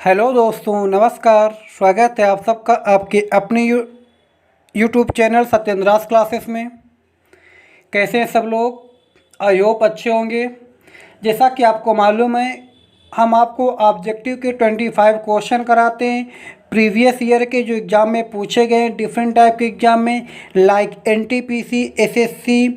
Hello दोस्तों, नमस्कार। स्वागत है आप सबका आपके अपने यूट्यूब चैनल सत्येंद्रास क्लासेस में। कैसे हैं सब लोग? आई होप अच्छे होंगे। जैसा कि आपको मालूम है, हम आपको ऑब्जेक्टिव के 25 क्वेश्चन कराते हैं प्रीवियस ईयर के जो एग्ज़ाम में पूछे गए डिफरेंट टाइप के एग्ज़ाम में, like NTPC, SSC,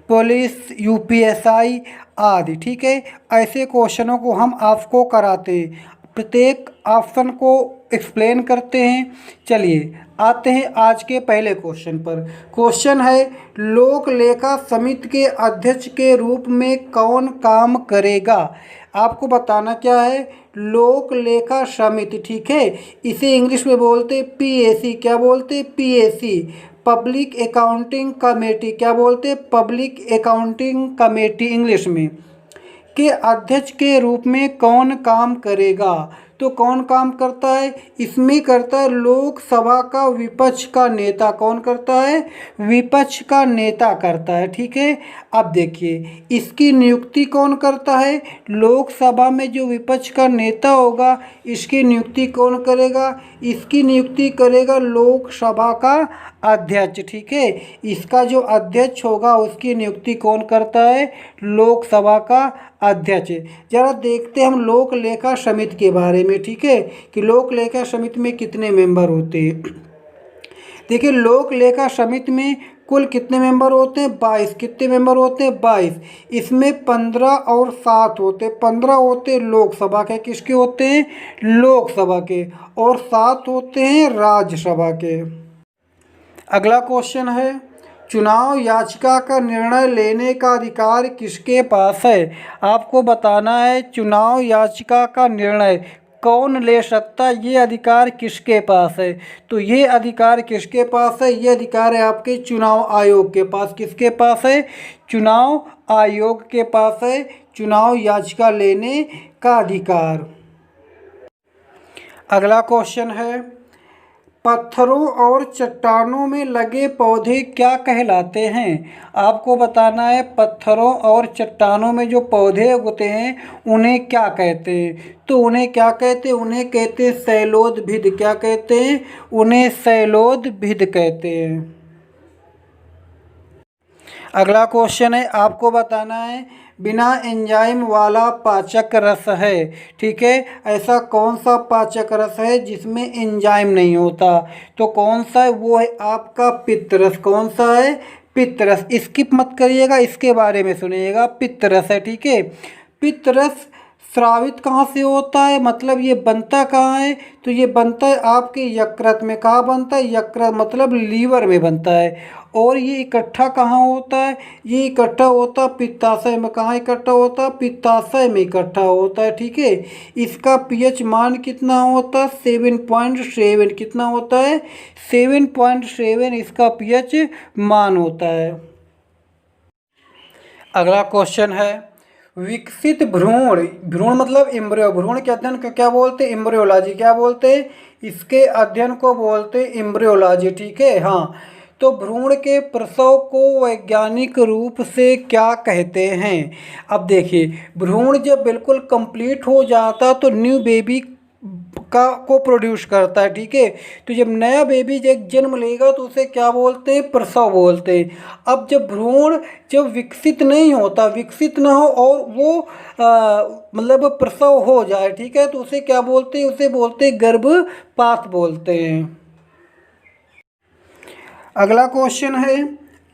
police, UPSI आदि। ठीक है, ऐसे क्वेश्चनों को हम आपको कराते हैं, प्रत्येक ऑप्शन को एक्सप्लेन करते हैं। चलिए आते हैं आज के पहले क्वेश्चन पर। क्वेश्चन है, लोक लेखा समिति के अध्यक्ष के रूप में कौन काम करेगा? आपको बताना क्या है, लोक लेखा समिति। ठीक है, इसे इंग्लिश में बोलते पीएसी। क्या बोलते? PAC, public accounting committee. क्या बोलते? पब्लिक अकाउंटिंग कमेटी इंग्लिश में। के अध्यक्ष के रूप में कौन काम करेगा? तो कौन काम करता है इसमें? करता है लोकसभा का विपक्ष का नेता। कौन करता है? विपक्ष का नेता करता है। ठीक है, अब देखिए इसकी नियुक्ति कौन करता है? लोकसभा में जो विपक्ष का नेता होगा इसकी नियुक्ति कौन करेगा? इसकी नियुक्ति करेगा लोकसभा का अध्यक्ष। ठीक है, इसका जो अध्यक्ष होगा उसकी नियुक्ति कौन करता है? लोकसभा का अध्यक्ष। जरा देखते हैं हम लोक लेखा समिति के बारे में। ठीक है, कि लोक लेखा समिति में कितने मेंबर होते हैं। देखिए, लोक लेखा समिति में कुल कितने मेंबर होते हैं? 22। कितने मेंबर होते हैं? 22। इसमें 15 और 7 होते हैं। 15 होते हैं लोकसभा के। किसके होते हैं? लोकसभा के। और 7 होते हैं राज्यसभा के। अगला क्वेश्चन है, चुनाव याचिका का निर्णय लेने का अधिकार किसके पास है? आपको बताना है चुनाव याचिका का निर्णय कौन ले सकता है, ये अधिकार किसके पास है? तो ये अधिकार किसके पास है? ये अधिकार है आपके चुनाव आयोग के पास। किसके पास है? चुनाव आयोग के पास है चुनाव याचिका लेने का अधिकार। अगला क्वेश्चन है, पत्थरों और चट्टानों में लगे पौधे क्या कहलाते हैं? आपको बताना है पत्थरों और चट्टानों में जो पौधे उगते हैं उन्हें क्या कहते हैं? तो उन्हें क्या कहते हैं? उन्हें कहते हैं शैलोदभिद। क्या कहते हैं? उन्हें शैलोदभिद कहते हैं। अगला क्वेश्चन है, आपको बताना है बिना एंजाइम वाला पाचक रस है। ठीक है, ऐसा कौन सा पाचक रस है जिसमें एंजाइम नहीं होता? तो कौन सा है? वो है आपका पित्तरस। कौन सा है? पित्तरस। स्किप मत करिएगा, इसके बारे में सुनिएगा। पित्तरस है। ठीक है, पित्तरस स्रावित कहाँ से होता है, मतलब ये बनता कहाँ है? तो ये बनता है आपके यकृत में। कहाँ बनता है? यकृत, मतलब लीवर में बनता है। और ये इकट्ठा कहाँ होता है? ये इकट्ठा होता है पित्ताशय में। कहाँ इकट्ठा होता है? पित्ताशय में इकट्ठा होता है। ठीक है, इसका पीएच मान कितना होता है? 7.7। कितना होता है? 7.7 इसका पीएच मान होता है। अगला क्वेश्चन है, विकसित भ्रूण। भ्रूण मतलब एम्ब्रियो। भ्रूण के अध्ययन को क्या बोलते हैं? एम्ब्रियोलॉजी। क्या बोलते हैं? इसके अध्ययन को बोलते हैं एम्ब्रियोलॉजी। ठीक है, हाँ। तो भ्रूण के प्रसव को वैज्ञानिक रूप से क्या कहते हैं? अब देखिए, भ्रूण जब बिल्कुल कंप्लीट हो जाता तो न्यू बेबी को प्रोड्यूस करता है। ठीक है, तो जब नया बेबी जब जन्म लेगा तो उसे क्या बोलते हैं? प्रसव बोलते हैं। अब जब भ्रूण जब विकसित नहीं होता, विकसित ना हो और वो मतलब प्रसव हो जाए, ठीक है, तो उसे क्या बोलते हैं? उसे बोलते हैं गर्भपात बोलते हैं। अगला क्वेश्चन है,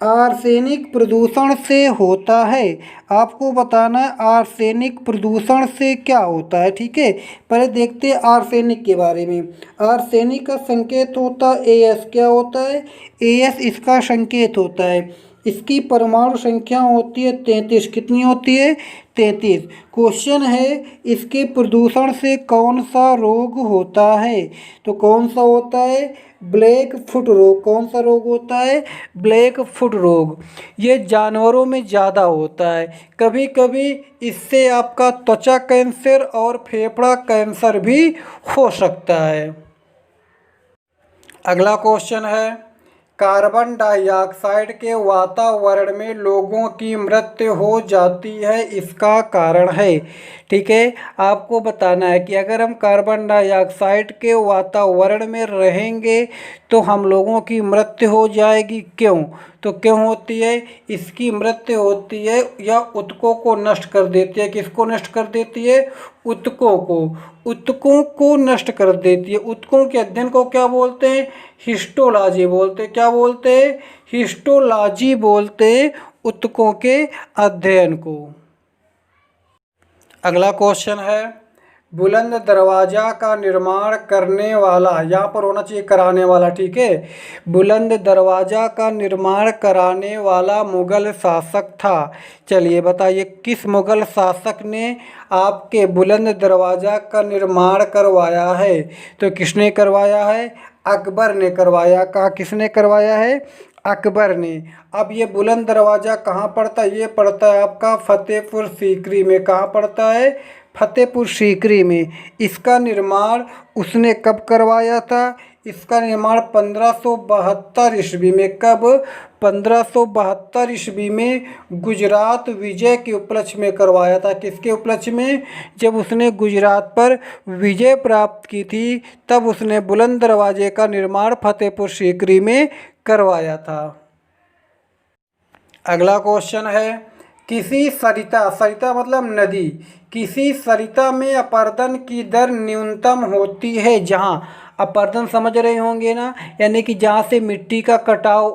आर्सेनिक प्रदूषण से होता है। आपको बताना है आर्सेनिक प्रदूषण से क्या होता है। ठीक है, पहले देखते हैं आर्सेनिक के बारे में। आर्सेनिक का संकेत होता है एएस। क्या होता है? एएस इसका संकेत होता है। इसकी परमाणु संख्या होती है 33। कितनी होती है? 33। क्वेश्चन है, इसके प्रदूषण से कौन सा रोग होता है? तो कौन सा होता है? ब्लैक फुट रोग। कौन सा रोग होता है? ब्लैक फुट रोग। ये जानवरों में ज़्यादा होता है। कभी कभी इससे आपका त्वचा कैंसर और फेफड़ा कैंसर भी हो सकता है। अगला क्वेश्चन है, कार्बन डाइऑक्साइड के वातावरण में लोगों की मृत्यु हो जाती है, इसका कारण है। ठीक है, आपको बताना है कि अगर हम कार्बन डाइऑक्साइड के वातावरण में रहेंगे तो हम लोगों की मृत्यु हो जाएगी। क्यों? तो क्यों होती है? इसकी मृत्यु होती है या ऊतकों को नष्ट कर देती है। किसको नष्ट कर देती है? ऊतकों को। ऊतकों को नष्ट कर देती है। ऊतकों के अध्ययन को क्या बोलते हैं? हिस्टोलॉजी बोलते हैं। क्या बोलते हैं? हिस्टोलॉजी बोलते हैं ऊतकों के अध्ययन को। अगला क्वेश्चन है, बुलंद दरवाजा का निर्माण करने वाला, यहाँ पर होना चाहिए कराने वाला। ठीक है, बुलंद दरवाजा का निर्माण कराने वाला मुगल शासक था। चलिए बताइए किस मुगल शासक ने आपके बुलंद दरवाजा का निर्माण करवाया है? तो किसने करवाया है? अकबर ने करवाया। कहाँ किसने करवाया है? अकबर ने। अब ये बुलंद दरवाज़ा कहाँ पड़ता है? ये पड़ता है आपका फतेहपुर सीकरी में। कहाँ पड़ता है? फतेहपुर सीकरी में। इसका निर्माण उसने कब करवाया था? इसका निर्माण 1572 ईस्वी में। कब? 1572 ईस्वी में गुजरात विजय के उपलक्ष्य में करवाया था। किसके उपलक्ष्य में? जब उसने गुजरात पर विजय प्राप्त की थी तब उसने बुलंद दरवाजे का निर्माण फतेहपुर सीकरी में करवाया था। अगला क्वेश्चन है, किसी सरिता, सरिता मतलब नदी, किसी सरिता में अपरदन की दर न्यूनतम होती है जहाँ, अपरदन समझ रहे होंगे ना, यानी कि जहाँ से मिट्टी का कटाव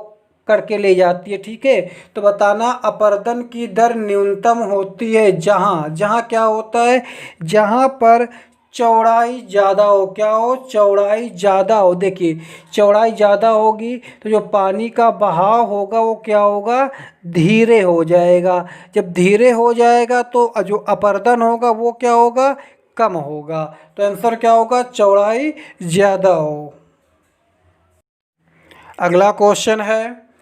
करके ले जाती है। ठीक है, तो बताना अपरदन की दर न्यूनतम होती है जहाँ, जहाँ क्या होता है? जहाँ पर चौड़ाई ज़्यादा हो। क्या हो? चौड़ाई ज़्यादा हो। देखिए चौड़ाई ज़्यादा होगी तो जो पानी का बहाव होगा वो क्या होगा? धीरे हो जाएगा। जब धीरे हो जाएगा तो जो अपरदन होगा वो क्या होगा? कम होगा। तो आंसर क्या होगा? चौड़ाई ज़्यादा हो। अगला क्वेश्चन है,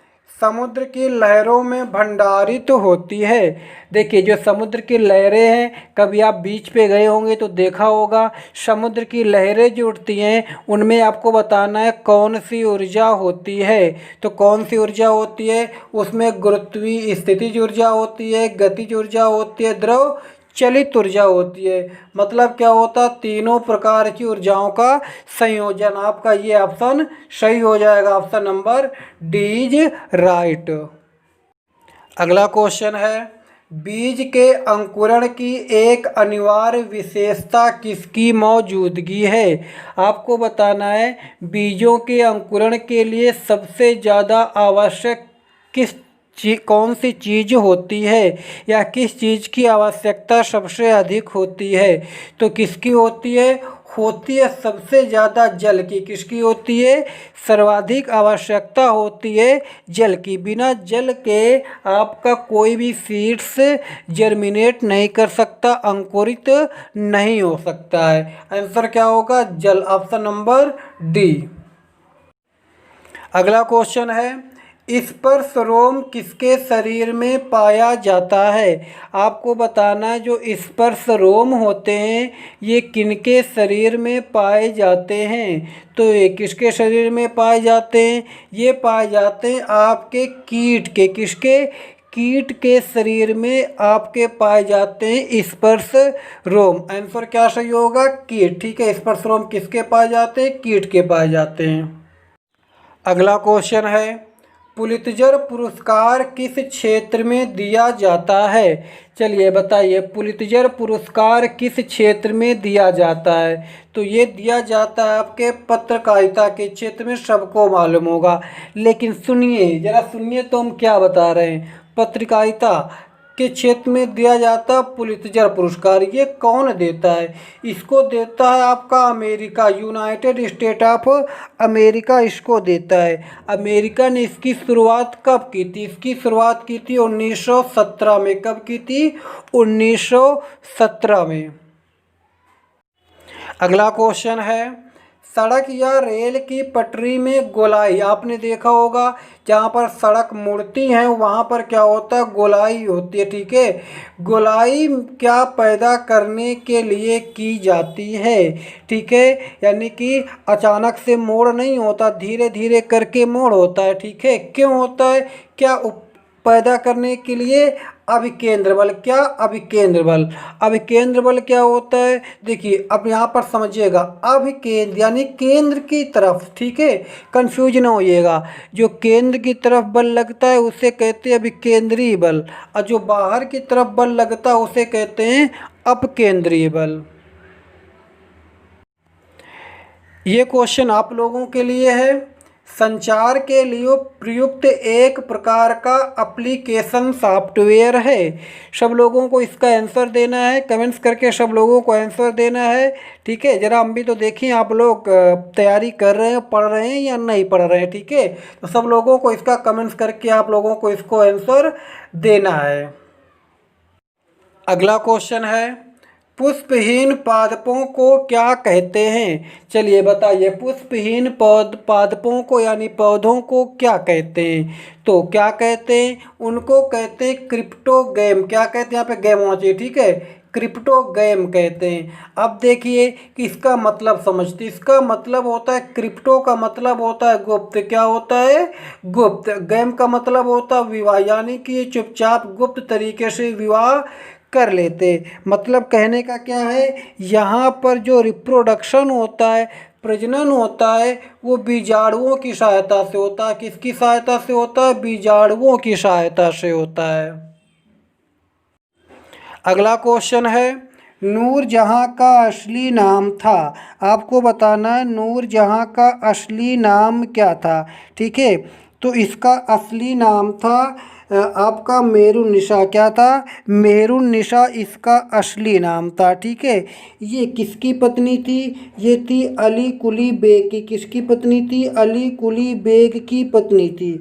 समुद्र की लहरों में भंडारित होती है। देखिए जो समुद्र की लहरें हैं, कभी आप बीच पे गए होंगे तो देखा होगा, समुद्र की लहरें जो उठती हैं उनमें आपको बताना है कौन सी ऊर्जा होती है। तो कौन सी ऊर्जा होती है? उसमें गुरुत्वीय स्थितिज ऊर्जा होती है, गतिज ऊर्जा होती है, द्रव चलित ऊर्जा होती है। मतलब क्या होता? तीनों प्रकार की ऊर्जाओं का संयोजन। आपका ये ऑप्शन सही हो जाएगा। Option number D is right. अगला क्वेश्चन है, बीज के अंकुरण की एक अनिवार्य विशेषता किसकी मौजूदगी है? आपको बताना है बीजों के अंकुरण के लिए सबसे ज़्यादा आवश्यक कौन सी चीज़ होती है, या किस चीज़ की आवश्यकता सबसे अधिक होती है? तो किसकी होती है? होती है सबसे ज़्यादा जल की। किसकी होती है? सर्वाधिक आवश्यकता होती है जल की। बिना जल के आपका कोई भी सीड्स जर्मिनेट नहीं कर सकता, अंकुरित नहीं हो सकता है। आंसर क्या होगा? जल। Option number D. अगला क्वेश्चन है, स्पर्श रोम किसके शरीर में पाया जाता है? आपको बताना है जो स्पर्श रोम होते हैं ये किनके शरीर में पाए जाते हैं? तो ये किसके शरीर में पाए जाते हैं? ये पाए जाते हैं आपके कीट के। किसके? कीट के शरीर में आपके पाए जाते हैं स्पर्श रोम। आंसर क्या सही होगा? कीट। ठीक है, स्पर्श रोम किसके पाए जाते हैं? कीट के पाए जाते हैं। अगला क्वेश्चन है, पुलित्जर पुरस्कार किस क्षेत्र में दिया जाता है? चलिए बताइए पुलित्जर पुरस्कार किस क्षेत्र में दिया जाता है? तो ये दिया जाता है आपके पत्रकारिता के क्षेत्र में, सबको मालूम होगा। लेकिन सुनिए, ज़रा सुनिए तो हम क्या बता रहे हैं। पत्रकारिता के क्षेत्र में दिया जाता पुलित्जर पुरस्कार। ये कौन देता है? इसको देता है आपका America, United state of America इसको देता है। अमेरिका ने इसकी शुरुआत कब की थी? इसकी शुरुआत की थी 1917 में। कब की थी? 1917 में। अगला क्वेश्चन है, सड़क या रेल की पटरी में गोलाई, आपने देखा होगा जहाँ पर सड़क मुड़ती है वहाँ पर क्या होता है, गोलाई होती है। ठीक है, गोलाई क्या पैदा करने के लिए की जाती है। ठीक है, यानी कि अचानक से मोड़ नहीं होता, धीरे धीरे करके मोड़ होता है। ठीक है, क्यों होता है, क्या पैदा करने के लिए, अभिकेंद्र बल। क्या, अभिकेंद्र बल। अभिकेंद्र बल क्या होता है, देखिए अब यहाँ पर समझिएगा, अभिकेंद्र यानी केंद्र की तरफ। ठीक है, कंफ्यूज ना होइएगा, जो केंद्र की तरफ बल लगता है उसे कहते हैं अभिकेंद्रीय बल, और जो बाहर की तरफ बल लगता है उसे कहते हैं अपकेंद्रीय बल। ये क्वेश्चन आप लोगों के लिए है। संचार के लिए प्रयुक्त एक प्रकार का एप्लीकेशन सॉफ्टवेयर है। सब लोगों को इसका आंसर देना है, कमेंट्स करके सब लोगों को आंसर देना है। ठीक है, ज़रा हम भी तो देखिए आप लोग तैयारी कर रहे हैं, पढ़ रहे हैं या नहीं पढ़ रहे हैं। ठीक है, तो सब लोगों को इसका कमेंट्स करके आप लोगों को इसको आंसर देना है। अगला क्वेश्चन है, पुष्पहीन पादपों को क्या कहते हैं। चलिए बताइए, पुष्पहीन पादपों को यानी पौधों को क्या कहते हैं। तो क्या कहते हैं, उनको कहते हैं क्रिप्टोगैम। क्या कहते हैं, यहाँ पे गैम होना चाहिए। ठीक है, क्रिप्टोगैम कहते हैं। अब देखिए कि इसका मतलब समझते, इसका मतलब होता है, क्रिप्टो का मतलब होता है गुप्त। क्या होता है, गुप्त। गैम का मतलब होता है विवाह, यानी कि ये चुपचाप गुप्त तरीके से विवाह कर लेते। मतलब कहने का क्या है, यहाँ पर जो रिप्रोडक्शन होता है, प्रजनन होता है, वो बीजाणुओं की सहायता से होता है। किसकी सहायता से होता है, बीजाणुओं की सहायता से होता है। अगला क्वेश्चन है, नूरजहाँ का असली नाम था। आपको बताना है नूरजहाँ का असली नाम क्या था। ठीक है, तो इसका असली नाम था आपका मेहरुन्निसा। क्या था, मेहरुन्निसा इसका असली नाम था। ठीक है, ये किसकी पत्नी थी, ये थी अली कुली बेग की। किसकी पत्नी थी, अली कुली बेग की पत्नी थी।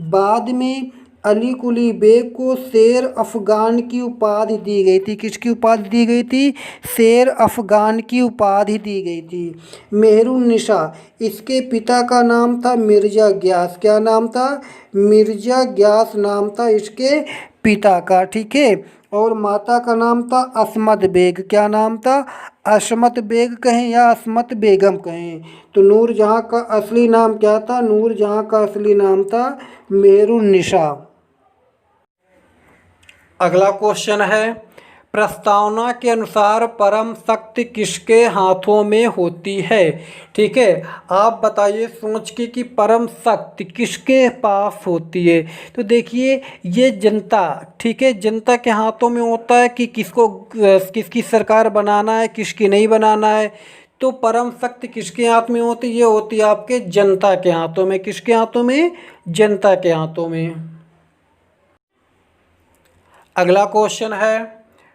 बाद में अली कुली बेग को शेर अफ़गान की उपाधि दी गई थी। किसकी उपाधि दी गई थी, शेर अफ़गान की उपाधि दी गई थी। मेहरुन्निसा, इसके पिता का नाम था मिर्ज़ा ग्यास। क्या नाम था, मिर्ज़ा ग्यास नाम था इसके पिता का। ठीक है, और माता का नाम था असमत बेग। क्या नाम था, असमत बेग कहें या असमत बेगम कहें। तो नूरजहाँ का असली नाम क्या था, नूरजहाँ का असली नाम था मेहरुन्निसा। अगला क्वेश्चन है, प्रस्तावना के अनुसार परम शक्ति किसके हाथों में होती है। ठीक है, आप बताइए सोच के कि परम शक्ति किसके पास होती है। तो देखिए ये जनता, ठीक है, जनता के हाथों में होता है कि किसको किसकी सरकार बनाना है, किसकी नहीं बनाना है। तो परम शक्ति किसके हाथ में होती है, ये होती है आपके जनता के हाथों में। किसके हाथों में, जनता के हाथों में। अगला क्वेश्चन है,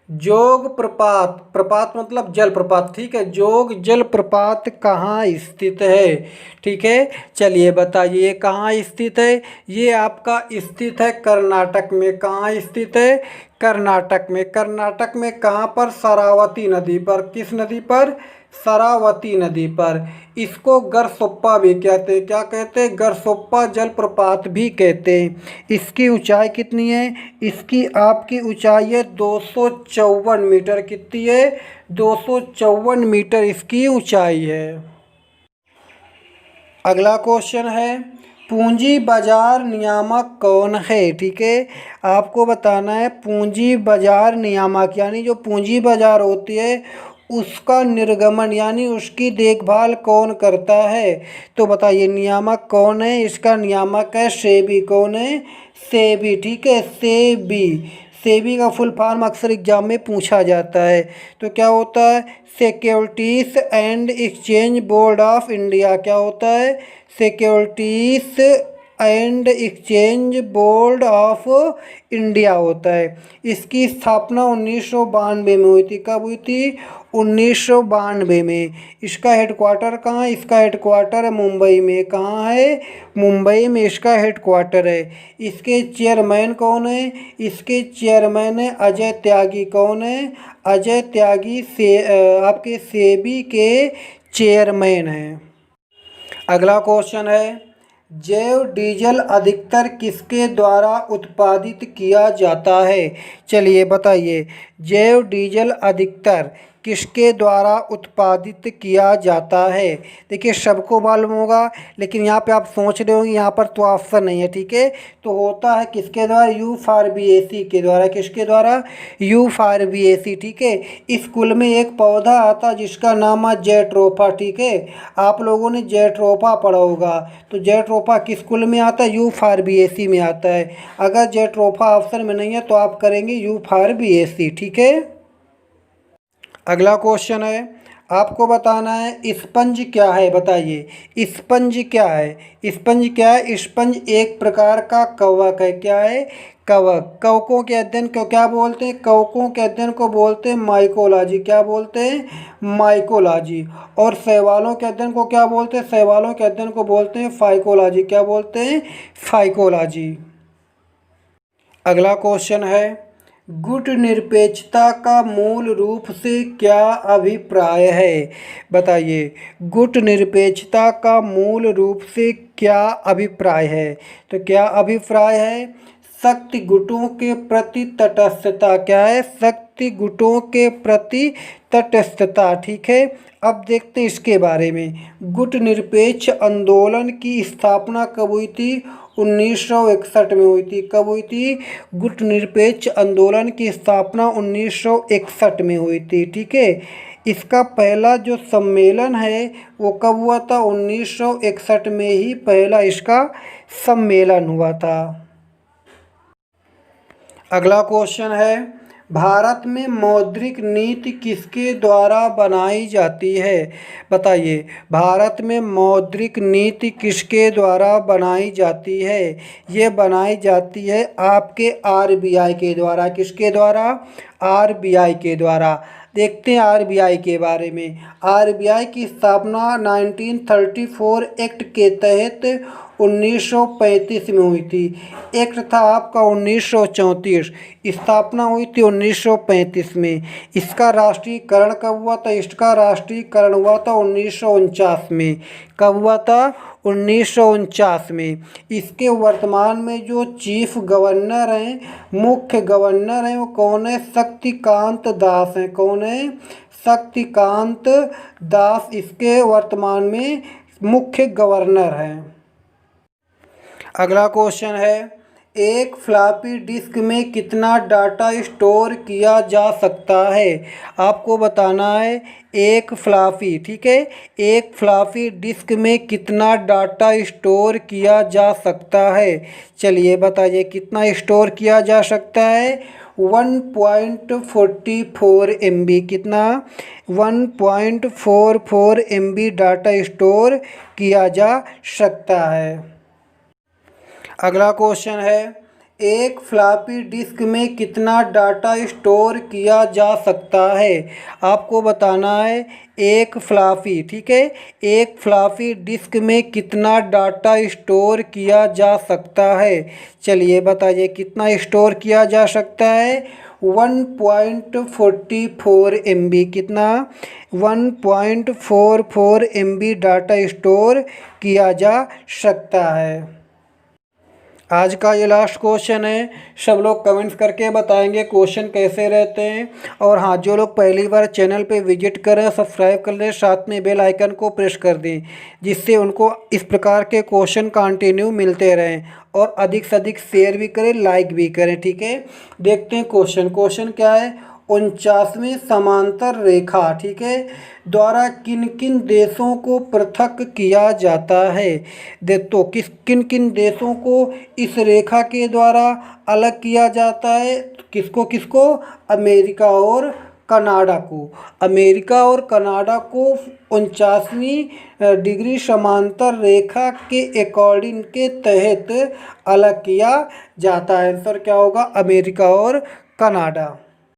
जोग प्रपात, प्रपात मतलब जल प्रपात। ठीक है, जोग जल प्रपात कहाँ स्थित है। ठीक है, चलिए बताइए कहाँ स्थित है। ये आपका स्थित है कर्नाटक में। कहाँ स्थित है, कर्नाटक में। कर्नाटक में कहाँ पर, शरावती नदी पर। किस नदी पर, शरावती नदी पर। इसको गरसोप्पा भी कहते हैं। क्या कहते हैं, गरसोप्पा जलप्रपात भी कहते हैं। इसकी ऊंचाई कितनी है, इसकी आपकी ऊंचाई है 254 मीटर। कितनी है, 254 मीटर इसकी ऊंचाई है। अगला क्वेश्चन है, पूंजी बाजार नियामक कौन है। ठीक है, आपको बताना है पूंजी बाजार नियामक, यानी जो पूंजी बाजार होती है उसका निर्गमन यानी उसकी देखभाल कौन करता है। तो बताइए नियामक कौन है, इसका नियामक है सेबी। कौन है, सेबी। ठीक है, सेबी। सेबी का फुल फॉर्म अक्सर एग्जाम में पूछा जाता है। तो क्या होता है, securities and exchange board of India. क्या होता है, securities and exchange board of India होता है। इसकी स्थापना 1992 में हुई थी। कब हुई थी, 1992 में। इसका हेडक्वार्टर कहाँ है, इसका हेडक्वार्टर है मुंबई में। कहाँ है, मुंबई में इसका हेडक्वार्टर है। इसके चेयरमैन कौन है, इसके चेयरमैन है अजय त्यागी। कौन है, अजय त्यागी से आपके सेबी के चेयरमैन हैं। अगला क्वेश्चन है, जैव डीजल अधिकतर किसके द्वारा उत्पादित किया जाता है? चलिए बताइए, जैव डीजल अधिकतर किसके द्वारा उत्पादित किया जाता है? देखिए सबको मालूम होगा, लेकिन यहाँ पे आप सोच रहे होंगे यहाँ पर तो ऑप्शन नहीं है, ठीक है। तो होता है किसके द्वारा? यूफॉर्बिएसी के द्वारा। किसके द्वारा? यूफॉर्बिएसी, ठीक है। इस कुल में एक पौधा आता जिसका नाम है जेट्रोफा, ठीक है। आप लोगों ने जेट्रोफा पढ़ा होगा, तो जेट्रोफा किस कुल में आता है? यूफॉर्बिएसी में आता है। अगर जेट्रोफा ऑप्शन में नहीं है तो आप करेंगे यूफॉर्बिएसी, ठीक है। अगला क्वेश्चन है, आपको बताना है स्पंज क्या है? बताइए स्पंज क्या है? स्पंज क्या है? स्पंज एक प्रकार का कवक है। क्या है? कवक। कवकों के अध्ययन को क्या बोलते हैं? कवकों के अध्ययन को बोलते हैं माइकोलॉजी। क्या बोलते हैं? माइकोलॉजी। और शैवालों के अध्ययन को क्या बोलते हैं? शैवालों के अध्ययन को बोलते हैं फाइकोलॉजी। क्या बोलते हैं? फाइकोलॉजी। अगला क्वेश्चन है, गुट निरपेक्षता का मूल रूप से क्या अभिप्राय है? बताइए गुट निरपेक्षता का मूल रूप से क्या अभिप्राय है? तो क्या अभिप्राय है? शक्ति गुटों के प्रति तटस्थता। क्या है? शक्ति गुटों के प्रति तटस्थता, ठीक है। अब देखते हैं इसके बारे में। गुट निरपेक्ष आंदोलन की स्थापना कब हुई थी? 1961 में हुई थी। कब हुई थी? गुट निरपेक्ष आंदोलन की स्थापना 1961 में हुई थी, ठीक है। इसका पहला जो सम्मेलन है वो कब हुआ था? 1961 में ही पहला इसका सम्मेलन हुआ था। अगला क्वेश्चन है, भारत में मौद्रिक नीति किसके द्वारा बनाई जाती है? बताइए भारत में मौद्रिक नीति किसके द्वारा बनाई जाती है? ये बनाई जाती है आपके आरबीआई के द्वारा। किसके द्वारा? आरबीआई के द्वारा। देखते हैं आरबीआई के बारे में। आरबीआई की स्थापना 1934 एक्ट के तहत 1935 में हुई थी। एक्ट था आपका 1934, स्थापना हुई थी 1935 में। इसका राष्ट्रीयकरण कब हुआ था? इसका राष्ट्रीयकरण हुआ था 1949 में। कब हुआ था? 1949 में। इसके वर्तमान में जो चीफ गवर्नर हैं, मुख्य गवर्नर हैं, वो कौन है? शक्तिकांत दास हैं। कौन है? शक्तिकांत दास इसके वर्तमान में मुख्य गवर्नर हैं। अगला क्वेश्चन है, एक फ्लॉपी डिस्क में कितना डाटा स्टोर किया जा सकता है? आपको बताना है एक फ्लॉपी, ठीक है, एक फ्लॉपी डिस्क में कितना डाटा स्टोर किया जा सकता है? चलिए बताइए कितना स्टोर किया जा सकता है? 1.44 MB। कितना? 1.44 MB डाटा स्टोर किया जा सकता है। अगला क्वेश्चन है, एक फ्लॉपी डिस्क में कितना डाटा स्टोर किया जा सकता है? आपको बताना है एक फ्लॉपी, ठीक है, एक फ्लॉपी डिस्क में कितना डाटा स्टोर किया जा सकता है? चलिए बताइए कितना स्टोर किया जा सकता है? 1.44 MB। कितना? 1.44 MB डाटा स्टोर किया जा सकता है। आज का ये लास्ट क्वेश्चन है। सब लोग कमेंट्स करके बताएंगे क्वेश्चन कैसे रहते हैं। और हाँ, जो लोग पहली बार चैनल पे विजिट करें सब्सक्राइब कर लें, साथ में बेल आइकन को प्रेस कर दें, जिससे उनको इस प्रकार के क्वेश्चन कंटिन्यू मिलते रहें। और अधिक से अधिक शेयर भी करें, लाइक भी करें, ठीक है। देखते हैं क्वेश्चन क्या है। 49वीं समांतर रेखा, ठीक है, द्वारा किन किन देशों को पृथक किया जाता है? तो किन किन देशों को इस रेखा के द्वारा अलग किया जाता है? किसको किसको? अमेरिका और कनाडा को। अमेरिका और कनाडा को 49वीं डिग्री समांतर रेखा के अकॉर्डिंग के तहत अलग किया जाता है। आंसर क्या होगा? अमेरिका और कनाडा।